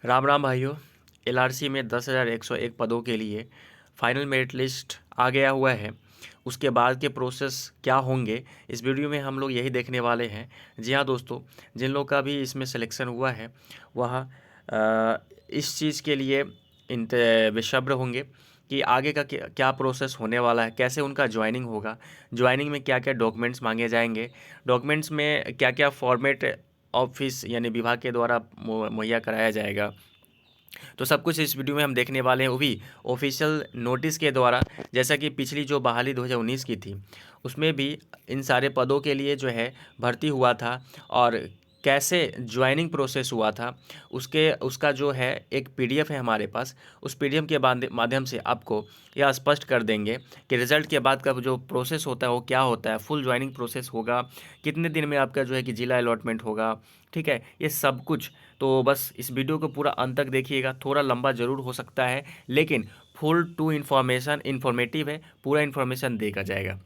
राम राम भाइयों। एलआरसी में 10,101 पदों के लिए फाइनल मेरिट लिस्ट आ गया हुआ है। उसके बाद के प्रोसेस क्या होंगे, इस वीडियो में हम लोग यही देखने वाले हैं। जी हाँ दोस्तों, जिन लोग का भी इसमें सिलेक्शन हुआ है वह इस चीज़ के लिए बेसब्र होंगे कि आगे का क्या प्रोसेस होने वाला है, कैसे उनका ज्वाइनिंग होगा, ज्वाइनिंग में क्या क्या डॉक्यूमेंट्स मांगे जाएंगे, डॉक्यूमेंट्स में क्या क्या फॉर्मेट ऑफिस यानी विभाग के द्वारा मुहैया कराया जाएगा। तो सब कुछ इस वीडियो में हम देखने वाले हैं, वो भी ऑफिशियल नोटिस के द्वारा। जैसा कि पिछली जो बहाली 2019 की थी उसमें भी इन सारे पदों के लिए जो है भर्ती हुआ था और कैसे ज्वाइनिंग प्रोसेस हुआ था उसका जो है एक पीडीएफ है हमारे पास। उस पीडीएफ के माध्यम से आपको यह स्पष्ट कर देंगे कि रिजल्ट के बाद का जो प्रोसेस होता है वो क्या होता है, फुल ज्वाइनिंग प्रोसेस होगा, कितने दिन में आपका जो है कि जिला अलॉटमेंट होगा। ठीक है, ये सब कुछ। तो बस इस वीडियो को पूरा अंत तक देखिएगा। थोड़ा लंबा ज़रूर हो सकता है लेकिन फुल टू इन्फॉर्मेटिव है, पूरा इन्फॉर्मेशन देगा जाएगा।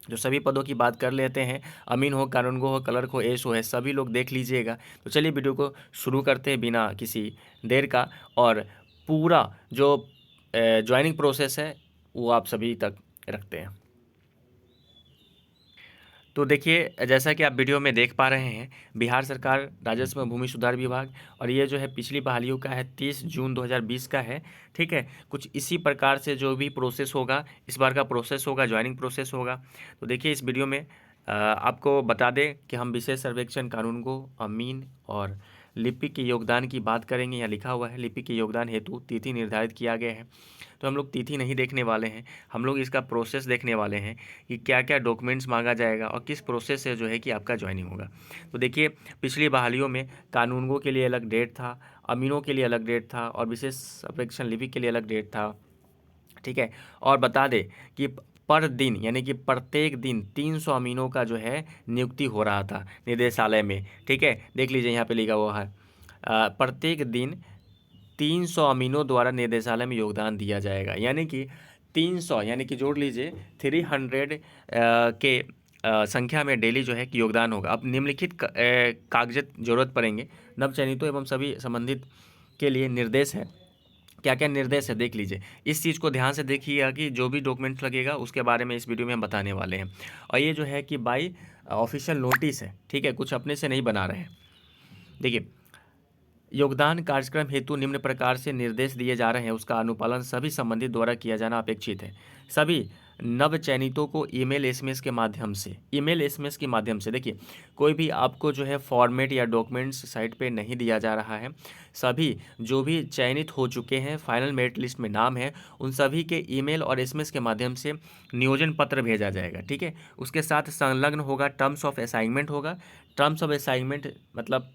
जो सभी पदों की बात कर लेते हैं, अमीन हो, कानूनगो हो, क्लर्क हो, एस हो है, सभी लोग देख लीजिएगा। तो चलिए वीडियो को शुरू करते हैं बिना किसी देर का, और पूरा जो ज्वाइनिंग प्रोसेस है वो आप सभी तक रखते हैं। तो देखिए, जैसा कि आप वीडियो में देख पा रहे हैं, बिहार सरकार राजस्व एवं भूमि सुधार विभाग, और ये जो है पिछली बहालियों का है, 30 जून 2020 का है। ठीक है, कुछ इसी प्रकार से जो भी प्रोसेस होगा इस बार का प्रोसेस होगा, ज्वाइनिंग प्रोसेस होगा। तो देखिए इस वीडियो में आपको बता दें कि हम विशेष सर्वेक्षण कानून को अमीन और लिपिक के योगदान की बात करेंगे। यहाँ लिखा हुआ है लिपिक के योगदान हेतु तिथि निर्धारित किया गया है। तो हम लोग तिथि नहीं देखने वाले हैं, हम लोग इसका प्रोसेस देखने वाले हैं कि क्या क्या डॉक्यूमेंट्स मांगा जाएगा और किस प्रोसेस से जो है कि आपका ज्वाइनिंग होगा। तो देखिए, पिछली बहालियों में कानूनगो के लिए अलग डेट था, अमीनों के लिए अलग डेट था और विशेष सर्वेक्षण लिपिक के लिए अलग डेट था। ठीक है, और बता दें कि पर दिन यानी कि प्रत्येक दिन 300 अमीनों का जो है नियुक्ति हो रहा था निदेशालय में। ठीक है, देख लीजिए यहाँ पे लिखा हुआ है प्रत्येक दिन 300 अमीनों द्वारा निदेशालय में योगदान दिया जाएगा। यानी कि 300 यानी कि जोड़ लीजिए 300 के संख्या में डेली जो है कि योगदान होगा। अब निम्नलिखित कागजात जरूरत पड़ेंगे नवचयनितों एवं सभी संबंधित के लिए निर्देश है। क्या क्या निर्देश है देख लीजिए, इस चीज़ को ध्यान से देखिएगा कि जो भी डॉक्यूमेंट्स लगेगा उसके बारे में इस वीडियो में हम बताने वाले हैं। और ये जो है कि बाई ऑफिशियल नोटिस है, ठीक है, कुछ अपने से नहीं बना रहे हैं। देखिए, योगदान कार्यक्रम हेतु निम्न प्रकार से निर्देश दिए जा रहे हैं, उसका अनुपालन सभी संबंधित द्वारा किया जाना अपेक्षित है। सभी नव चयनितों को ईमेल एसएमएस के माध्यम से देखिए, कोई भी आपको जो है फॉर्मेट या डॉक्यूमेंट्स साइट पे नहीं दिया जा रहा है। सभी जो भी चयनित हो चुके हैं, फाइनल मेरिट लिस्ट में नाम है, उन सभी के ईमेल और एसएमएस के माध्यम से नियोजन पत्र भेजा जाएगा। ठीक है, उसके साथ संलग्न होगा टर्म्स ऑफ असाइनमेंट होगा। टर्म्स ऑफ असाइनमेंट मतलब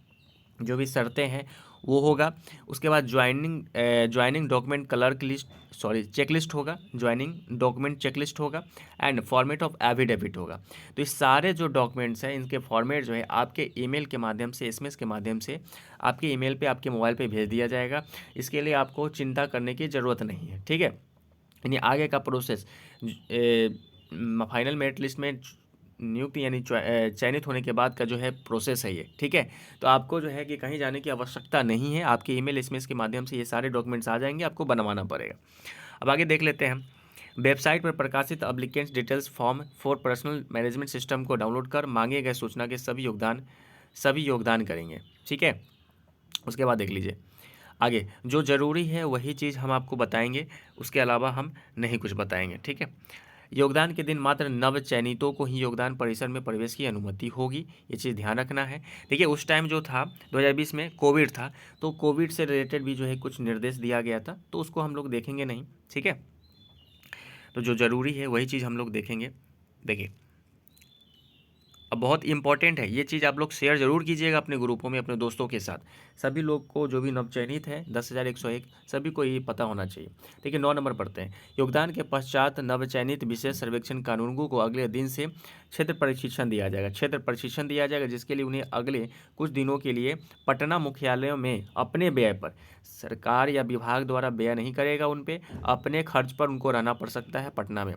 जो भी शर्तें हैं वो होगा। उसके बाद joining document clerk list checklist होगा, ज्वाइनिंग डॉक्यूमेंट चेकलिस्ट होगा एंड फॉर्मेट ऑफ एफिडेविट होगा। तो ये सारे जो डॉक्यूमेंट्स हैं इनके फॉर्मेट जो है आपके ईमेल के माध्यम से, एसएमएस के माध्यम से आपके ईमेल पे, आपके मोबाइल पे भेज दिया जाएगा। इसके लिए आपको चिंता करने की ज़रूरत नहीं है। ठीक है, यानी आगे का प्रोसेस फाइनल मेरिट लिस्ट में नियुक्ति यानी चयनित होने के बाद का जो है प्रोसेस है ये। ठीक है, तो आपको जो है कि कहीं जाने की आवश्यकता नहीं है, आपके ईमेल एसएमएस के माध्यम से ये सारे डॉक्यूमेंट्स आ जाएंगे, आपको बनवाना पड़ेगा। अब आगे देख लेते हैं। वेबसाइट पर प्रकाशित applicants details form for personal management system को डाउनलोड कर मांगे गए सूचना के सभी योगदान करेंगे। ठीक है, उसके बाद देख लीजिए आगे, जो ज़रूरी है वही चीज़ हम आपको बताएंगे, उसके अलावा हम नहीं कुछ बताएंगे। ठीक है, योगदान के दिन मात्र नव चयनितों को ही योगदान परिसर में प्रवेश की अनुमति होगी, ये चीज़ ध्यान रखना है। देखिए, उस टाइम जो था 2020 में कोविड था, तो कोविड से रिलेटेड भी जो है कुछ निर्देश दिया गया था, तो उसको हम लोग देखेंगे नहीं। ठीक है, तो जो ज़रूरी है वही चीज़ हम लोग देखेंगे। देखिए, अब बहुत इंपॉर्टेंट है ये चीज़, आप लोग शेयर जरूर कीजिएगा अपने ग्रुपों में, अपने दोस्तों के साथ। सभी लोग को जो भी नवचयनित है 10,101 सभी को ये पता होना चाहिए। देखिए 9 नंबर पढ़ते हैं। योगदान के पश्चात नवचयनित विशेष सर्वेक्षण कानूनगो को अगले दिन से क्षेत्र प्रशिक्षण दिया जाएगा, जिसके लिए उन्हें अगले कुछ दिनों के लिए पटना मुख्यालयों में अपने व्यय पर, सरकार या विभाग द्वारा व्यय नहीं करेगा, उन पर अपने खर्च पर उनको रहना पड़ सकता है पटना में।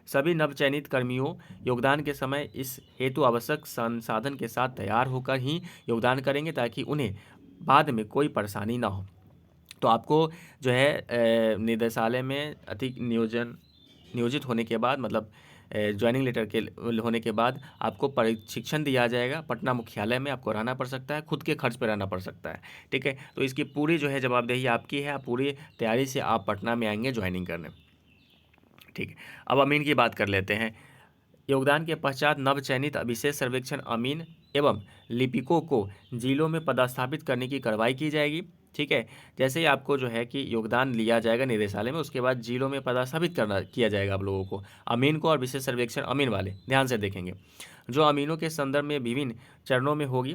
सभी नवचयनित कर्मियों योगदान के समय इस हेतु आवश्यक संसाधन के साथ तैयार होकर ही योगदान करेंगे, ताकि उन्हें बाद में कोई परेशानी ना हो। तो आपको जो है निदेशालय में नियोजित होने के बाद, मतलब ज्वाइनिंग लेटर के होने के बाद आपको प्रशिक्षण दिया जाएगा। पटना मुख्यालय में आपको रहना पड़ सकता है, खुद के खर्च पे रहना पड़ सकता है, ठीक है। तो इसकी पूरी जो है जवाबदेही आपकी है, आप पूरी तैयारी से आप पटना में आएंगे ज्वाइनिंग करने, ठीक है। अब अमीन की बात कर लेते हैं। योगदान के पश्चात नवचयनित विशेष सर्वेक्षण अमीन एवं लिपिकों को जिलों में पदस्थापित करने की कार्रवाई की जाएगी, ठीक है। जैसे ही आपको जो है कि योगदान लिया जाएगा निदेशालय में, उसके बाद जिलों में पदस्थापित किया जाएगा आप लोगों को, अमीन को और विशेष सर्वेक्षण अमीन वाले। ध्यान से देखेंगे, जो अमीनों के संदर्भ में विभिन्न चरणों में होगी।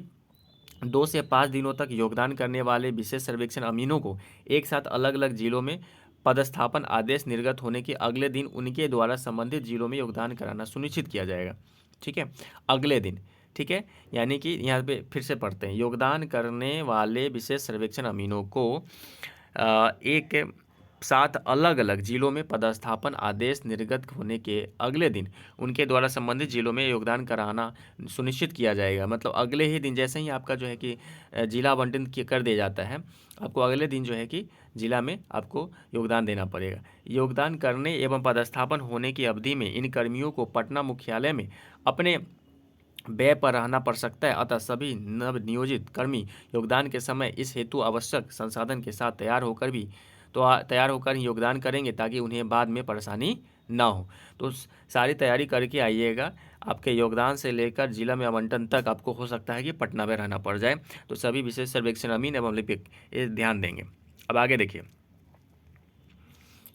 2 से 5 दिनों तक योगदान करने वाले विशेष सर्वेक्षण अमीनों को एक साथ अलग अलग जिलों में पदस्थापन आदेश निर्गत होने के अगले दिन उनके द्वारा संबंधित जिलों में योगदान कराना सुनिश्चित किया जाएगा, ठीक है। अगले दिन, ठीक है। यानी कि यहाँ पे फिर से पढ़ते हैं, योगदान करने वाले विशेष सर्वेक्षण अमीनों को एक साथ अलग अलग जिलों में पदस्थापन आदेश निर्गत होने के अगले दिन उनके द्वारा संबंधित जिलों में योगदान कराना सुनिश्चित किया जाएगा। मतलब अगले ही दिन, जैसे ही आपका जो है कि जिला आवंटन कर दिया जाता है, आपको अगले दिन जो है कि जिला में आपको योगदान देना पड़ेगा। योगदान करने एवं पदस्थापन होने की अवधि में इन कर्मियों को पटना मुख्यालय में अपने व्यय पर रहना पड़ सकता है। अतः सभी नवनियोजित कर्मी योगदान के समय इस हेतु आवश्यक संसाधन के साथ तैयार होकर ही योगदान करेंगे, ताकि उन्हें बाद में परेशानी ना हो। तो सारी तैयारी करके आइएगा। आपके योगदान से लेकर जिला में आवंटन तक आपको हो सकता है कि पटना में रहना पड़ जाए। तो सभी विशेष सर्वेक्षण अमीन एवं लिपिक ये ध्यान देंगे। अब आगे देखिए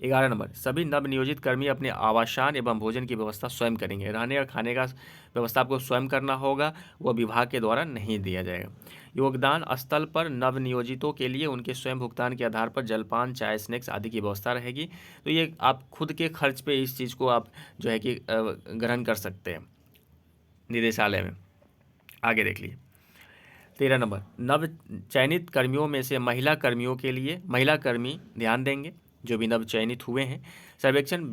11 नंबर, सभी नवनियोजित कर्मी अपने आवासन एवं भोजन की व्यवस्था स्वयं करेंगे। रहने और खाने का व्यवस्था आपको स्वयं करना होगा, वह विभाग के द्वारा नहीं दिया जाएगा। योगदान स्थल पर नवनियोजितों के लिए उनके स्वयं भुगतान के आधार पर जलपान, चाय, स्नैक्स आदि की व्यवस्था रहेगी। तो ये आप खुद के खर्च पे इस चीज़ को आप जो है कि ग्रहण कर सकते हैं निदेशालय में। आगे देख लीजिए 13 नंबर, नव चयनित कर्मियों में से महिला कर्मी ध्यान देंगे जो भी नव चयनित हुए हैं। सर्वेक्षण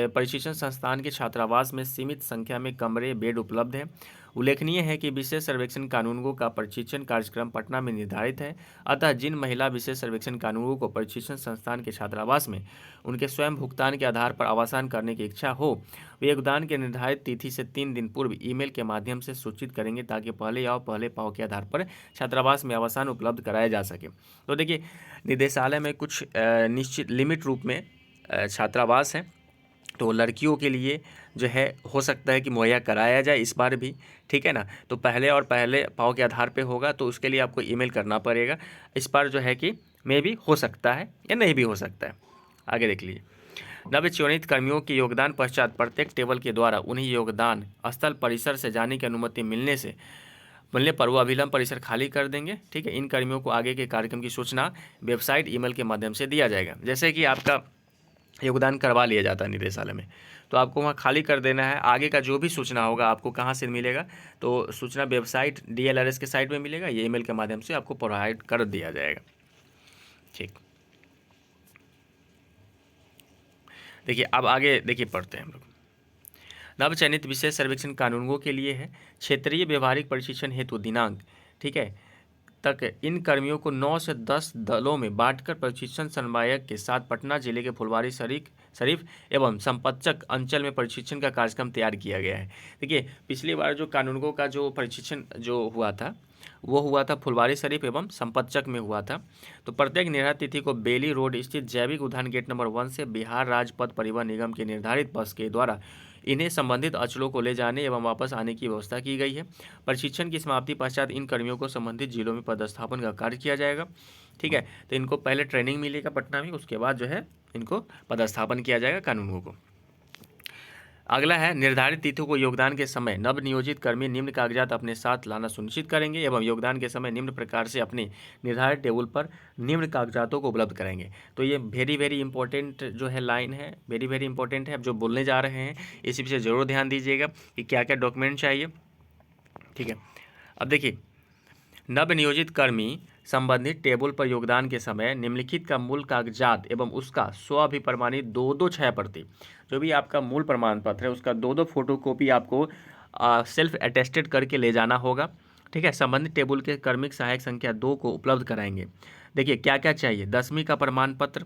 प्रशिक्षण संस्थान के छात्रावास में सीमित संख्या में कमरे बेड उपलब्ध हैं। उल्लेखनीय है कि विशेष सर्वेक्षण कानूनगों का प्रशिक्षण कार्यक्रम पटना में निर्धारित है। अतः जिन महिला विशेष सर्वेक्षण कानूनगों को प्रशिक्षण संस्थान के छात्रावास में उनके स्वयं भुगतान के आधार पर आवासन करने की इच्छा हो, वे योगदान के निर्धारित तिथि से 3 दिन पूर्व ईमेल के माध्यम से सूचित करेंगे, ताकि पहले आओ पहले पाओ के आधार पर छात्रावास में आवासन उपलब्ध कराया जा सके। तो देखिए निदेशालय में कुछ निश्चित लिमिट रूप में छात्रावास हैं, तो लड़कियों के लिए जो है हो सकता है कि मुहैया कराया जाए इस बार भी, ठीक है ना। तो पहले पाव के आधार पे होगा, तो उसके लिए आपको ईमेल करना पड़ेगा। इस बार जो है कि मे भी हो सकता है या नहीं भी हो सकता है। आगे देख लीजिए, नवचयनित कर्मियों के योगदान पश्चात प्रत्येक टेबल के द्वारा उन्हें योगदान स्थल परिसर से जाने की अनुमति मिलने पर वो अभिलंब परिसर खाली कर देंगे, ठीक है। इन कर्मियों को आगे के कार्यक्रम की सूचना वेबसाइट ईमेल के माध्यम से दिया जाएगा। जैसे कि आपका योगदान करवा लिया जाता है निदेशालय में, तो आपको वहाँ खाली कर देना है। आगे का जो भी सूचना होगा आपको कहाँ से मिलेगा, तो सूचना वेबसाइट DLRS के साइट में मिलेगा, ये ईमेल के माध्यम से आपको प्रोवाइड कर दिया जाएगा, ठीक। देखिए अब आगे देखिए पढ़ते हैं हम लोग। नवचयनित विशेष सर्वेक्षण कानूनगों के लिए है क्षेत्रीय व्यवहारिक प्रशिक्षण हेतु दिनांक, ठीक है, तक इन कर्मियों को 9 से 10 दलों में बांटकर प्रशिक्षण समन्वयक के साथ पटना जिले के फुलवारी शरीफ एवं संपतचक अंचल में प्रशिक्षण का कार्यक्रम तैयार किया गया है। देखिए पिछली बार जो कानूनगों का जो प्रशिक्षण जो हुआ था वो हुआ था फुलवारी शरीफ एवं संपतचक में हुआ था। तो प्रत्येक निर्धारित तिथि को बेली रोड स्थित जैविक उद्यान गेट नंबर 1 से बिहार राज्य पथ परिवहन निगम के निर्धारित बस के द्वारा इन्हें संबंधित अंचलों को ले जाने एवं वापस आने की व्यवस्था की गई है। प्रशिक्षण की समाप्ति पश्चात इन कर्मियों को संबंधित जिलों में पदस्थापन का कार्य किया जाएगा, ठीक है। तो इनको पहले ट्रेनिंग मिलेगा पटना में, उसके बाद जो है इनको पदस्थापन किया जाएगा कानूनगों को। अगला है निर्धारित तिथियों को योगदान के समय नवनियोजित कर्मी निम्न कागजात अपने साथ लाना सुनिश्चित करेंगे एवं योगदान के समय निम्न प्रकार से अपने निर्धारित टेबल पर निम्न कागजातों को उपलब्ध कराएंगे। तो ये वेरी इंपॉर्टेंट जो है लाइन है, वेरी इंपॉर्टेंट है। अब जो बोलने जा रहे हैं इसी पे ज़रूर ध्यान दीजिएगा कि क्या क्या डॉक्यूमेंट चाहिए, ठीक है। अब देखिए नवनियोजित कर्मी संबंधित टेबल पर योगदान के समय निम्नलिखित का मूल कागजात एवं उसका स्वअभिप्रमाणित 2 6 प्रति, जो भी आपका मूल प्रमाण पत्र है उसका 2 फोटोकॉपी आपको सेल्फ अटेस्टेड करके ले जाना होगा। ठीक है, संबंधित टेबल के क्रमिक सहायक संख्या 2 को उपलब्ध कराएंगे। देखिए क्या क्या चाहिए, 10वीं का प्रमाण पत्र,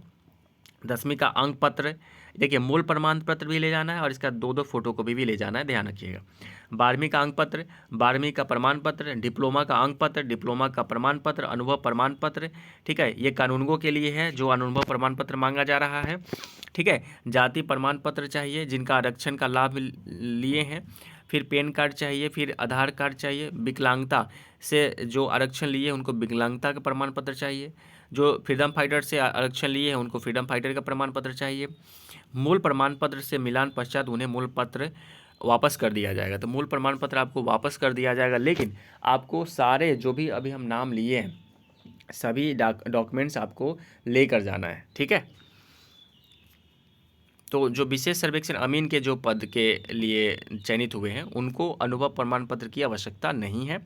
10वीं का अंक पत्र, देखिए मूल प्रमाण पत्र भी ले जाना है और इसका 2-2 फोटोकॉपी भी ले जाना है, ध्यान रखिएगा। 12वीं का अंक पत्र, 12वीं का प्रमाण पत्र, डिप्लोमा का अंक पत्र, डिप्लोमा का प्रमाण पत्र, अनुभव प्रमाण पत्र। ठीक है, ये कानूनगो के लिए है जो अनुभव प्रमाण पत्र मांगा जा रहा है। ठीक है, जाति प्रमाण पत्र चाहिए जिनका आरक्षण का लाभ लिए हैं, फिर पैन कार्ड चाहिए, फिर आधार कार्ड चाहिए, विकलांगता से जो आरक्षण लिए उनको विकलांगता का प्रमाण पत्र चाहिए, जो फ्रीडम फाइटर से आरक्षण लिए हैं उनको फ्रीडम फाइटर का प्रमाण पत्र चाहिए। मूल प्रमाण पत्र से मिलान पश्चात उन्हें मूल पत्र वापस कर दिया जाएगा। तो मूल प्रमाण पत्र आपको वापस कर दिया जाएगा, लेकिन आपको सारे जो भी अभी हम नाम लिए हैं सभी डॉक्यूमेंट्स आपको लेकर जाना है। ठीक है, तो जो विशेष सर्वेक्षण अमीन के जो पद के लिए चयनित हुए हैं उनको अनुभव प्रमाण पत्र की आवश्यकता नहीं है।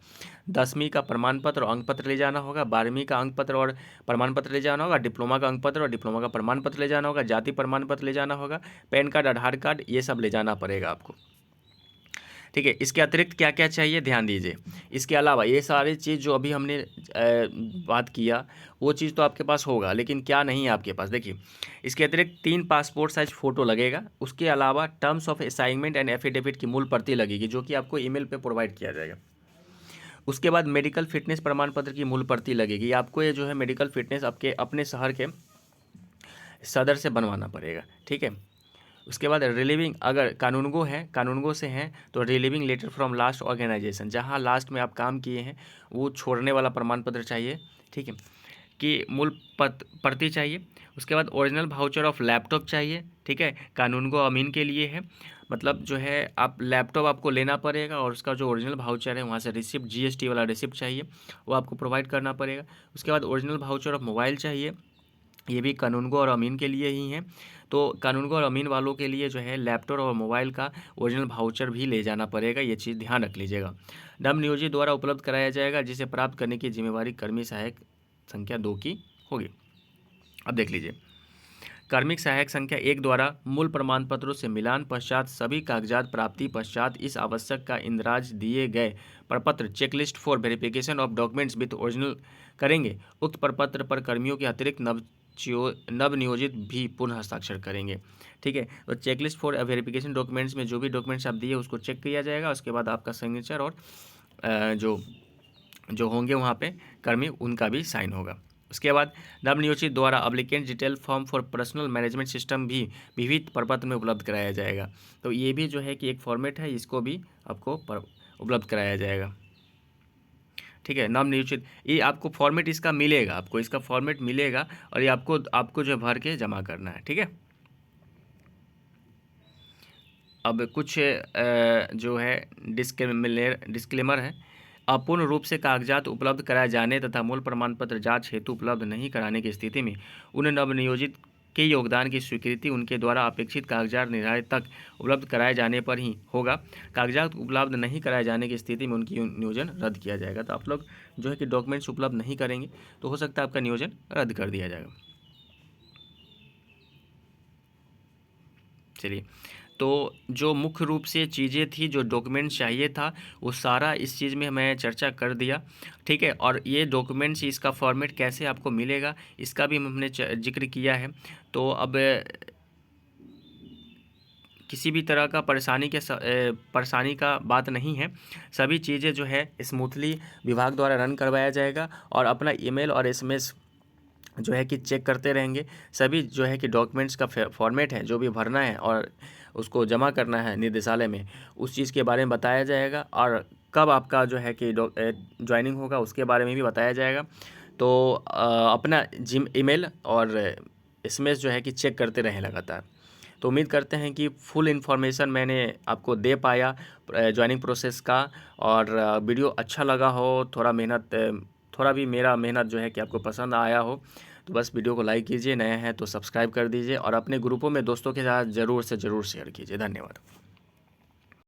10वीं का प्रमाण पत्र और अंक पत्र ले जाना होगा, 12वीं का अंक पत्र और प्रमाण पत्र ले जाना होगा, डिप्लोमा का अंक पत्र और डिप्लोमा का प्रमाण पत्र ले जाना होगा, जाति प्रमाण पत्र ले जाना होगा, पैन कार्ड, आधार कार्ड, ये सब ले जाना पड़ेगा आपको। ठीक है, इसके अतिरिक्त क्या क्या चाहिए ध्यान दीजिए। इसके अलावा ये सारी चीज़ जो अभी हमने बात किया वो चीज़ तो आपके पास होगा, लेकिन क्या नहीं है आपके पास, देखिए इसके अतिरिक्त 3 पासपोर्ट साइज फ़ोटो लगेगा। उसके अलावा terms of assignment and affidavit की मूल प्रति लगेगी जो कि आपको ईमेल पे प्रोवाइड किया जाएगा। उसके बाद मेडिकल फिटनेस प्रमाण पत्र की मूल प्रति लगेगी। आपको ये जो है मेडिकल फिटनेस आपके अपने शहर के सदर से बनवाना पड़ेगा। ठीक है, उसके बाद रिलीविंग, अगर कानूनगो है, कानूनगो से हैं तो relieving letter from last organisation, जहां लास्ट में आप काम किए हैं वो छोड़ने वाला प्रमाण पत्र चाहिए। ठीक है, कि मूल प्रति चाहिए। उसके बाद ओरिजिनल वाउचर ऑफ लैपटॉप चाहिए। ठीक है, कानूनगो अमीन के लिए है, मतलब जो है आप लैपटॉप आपको लेना पड़ेगा और उसका जो ओरिजिनल वाउचर है वहाँ से रिसिप्ट, जीएसटी वाला रिसिप्ट चाहिए, वो आपको प्रोवाइड करना पड़ेगा। उसके बाद ओरिजिनल वाउचर ऑफ मोबाइल चाहिए, ये भी कानूनगो और अमीन के लिए ही हैं। तो कानूनगो और अमीन वालों के लिए जो है लैपटॉप और मोबाइल का ओरिजिनल वाउचर भी ले जाना पड़ेगा, ये चीज़ ध्यान रख लीजिएगा। नव नियोजित द्वारा उपलब्ध कराया जाएगा, जिसे प्राप्त करने की जिम्मेवारी कर्मी सहायक संख्या 2 की होगी। अब देख लीजिए, कार्मिक सहायक संख्या 1 द्वारा मूल प्रमाण पत्रों से मिलान पश्चात सभी कागजात प्राप्ति पश्चात इस आवश्यक का इंदराज दिए गए प्रपत्र checklist for verification of documents with original करेंगे। उक्त प्रपत्र पर कर्मियों के अतिरिक्त नवनियोजित भी पुनः हस्ताक्षर करेंगे। ठीक है, तो चेकलिस्ट फॉर वेरिफिकेशन डॉक्यूमेंट्स में जो भी डॉक्यूमेंट्स आप दिए उसको चेक किया जाएगा, उसके बाद आपका सिग्नेचर और जो होंगे वहाँ पे कर्मी उनका भी साइन होगा। उसके बाद नवनियोजित द्वारा applicant detail form for personal management system भी विविध प्रपत्र में उपलब्ध कराया जाएगा। तो ये भी जो है कि एक फॉर्मेट है, इसको भी आपको उपलब्ध कराया जाएगा। ठीक है, नवनियोजित, ये आपको फॉर्मेट इसका मिलेगा, आपको इसका फॉर्मेट मिलेगा और ये आपको जो भर के जमा करना है। ठीक है, अब कुछ जो है डिस्क्लेमर है। अपूर्ण रूप से कागजात उपलब्ध कराए जाने तथा मूल प्रमाण पत्र जांच हेतु उपलब्ध नहीं कराने की स्थिति में उन नवनियोजित के योगदान की स्वीकृति उनके द्वारा अपेक्षित कागजात निर्धारित तक उपलब्ध कराए जाने पर ही होगा। कागजात उपलब्ध नहीं कराए जाने की स्थिति में उनकी नियोजन रद्द किया जाएगा। तो आप लोग जो है कि डॉक्यूमेंट्स उपलब्ध नहीं करेंगे तो हो सकता है आपका नियोजन रद्द कर दिया जाएगा। चलिए, तो जो मुख्य रूप से चीज़ें थी, जो डॉक्यूमेंट्स चाहिए था, वो सारा इस चीज़ में मैं चर्चा कर दिया। ठीक है, और ये डॉक्यूमेंट्स, इसका फॉर्मेट कैसे आपको मिलेगा इसका भी हमने जिक्र किया है। तो अब किसी भी तरह का परेशानी का बात नहीं है, सभी चीज़ें जो है स्मूथली विभाग द्वारा रन करवाया जाएगा और अपना ईमेल और एसएमएस जो है कि चेक करते रहेंगे। सभी जो है कि डॉक्यूमेंट्स का फॉर्मेट है जो भी भरना है और उसको जमा करना है निर्देशालय में, उस चीज़ के बारे में बताया जाएगा और कब आपका जो है कि ज्वाइनिंग होगा उसके बारे में भी बताया जाएगा। तो अपना ईमेल और एसएमएस जो है कि चेक करते रहें लगातार। तो उम्मीद करते हैं कि फुल इन्फॉर्मेशन मैंने आपको दे पाया ज्वाइनिंग प्रोसेस का, और वीडियो अच्छा लगा हो, थोड़ा भी मेरा मेहनत जो है कि आपको पसंद आया हो तो बस वीडियो को लाइक कीजिए, नया है तो सब्सक्राइब कर दीजिए और अपने ग्रुपों में दोस्तों के साथ ज़रूर से ज़रूर शेयर कीजिए। धन्यवाद।